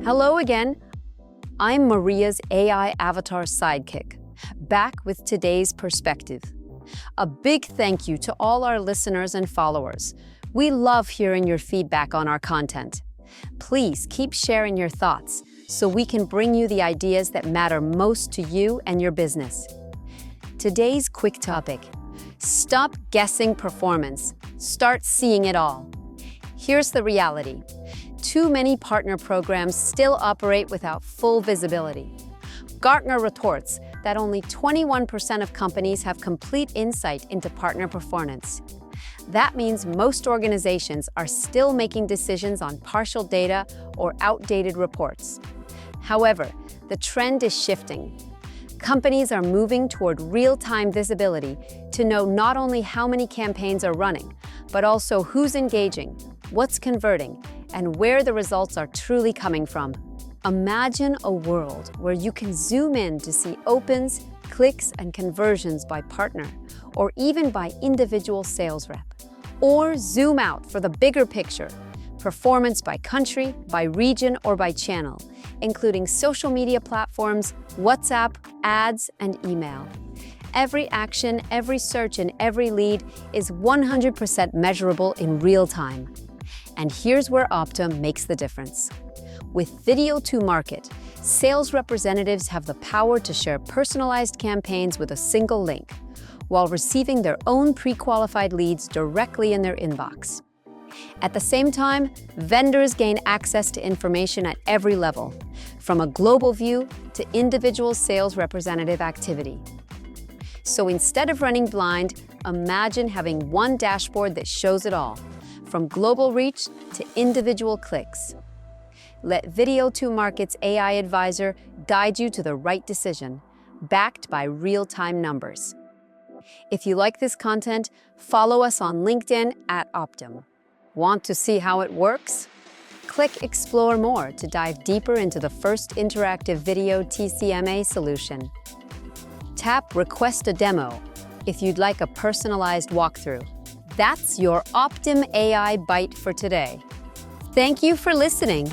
Hello again. I'm Maria's AI avatar sidekick, back with today's perspective. A big thank you to all our listeners and followers. We love hearing your feedback on our content. Please keep sharing your thoughts so we can bring you the ideas that matter most to you and your business. Today's quick topic: stop guessing performance, start seeing it all. Here's the reality. Too many partner programs still operate without full visibility. Gartner reports that only 21% of companies have complete insight into partner performance. That means most organizations are still making decisions on partial data or outdated reports. However, the trend is shifting. Companies are moving toward real-time visibility to know not only how many campaigns are running, but also who's engaging, what's converting, and where the results are truly coming from. Imagine a world where you can zoom in to see opens, clicks, and conversions by partner, or even by individual sales rep. Or zoom out for the bigger picture, performance by country, by region, or by channel, including social media platforms, WhatsApp, ads, and email. Every action, every search, and every lead is 100% measurable in real time. And here's where Optime makes the difference. With Video to Market, sales representatives have the power to share personalized campaigns with a single link, while receiving their own pre-qualified leads directly in their inbox. At the same time, vendors gain access to information at every level, from a global view to individual sales representative activity. So instead of running blind, imagine having one dashboard that shows it all, from global reach to individual clicks. Let Video to Market's AI advisor guide you to the right decision, backed by real-time numbers. If you like this content, follow us on LinkedIn at Optime. Want to see how it works? Click Explore More to dive deeper into the first interactive video TCMA solution. Tap Request a Demo if you'd like a personalized walkthrough. That's your Optime AI Bite for today. Thank you for listening.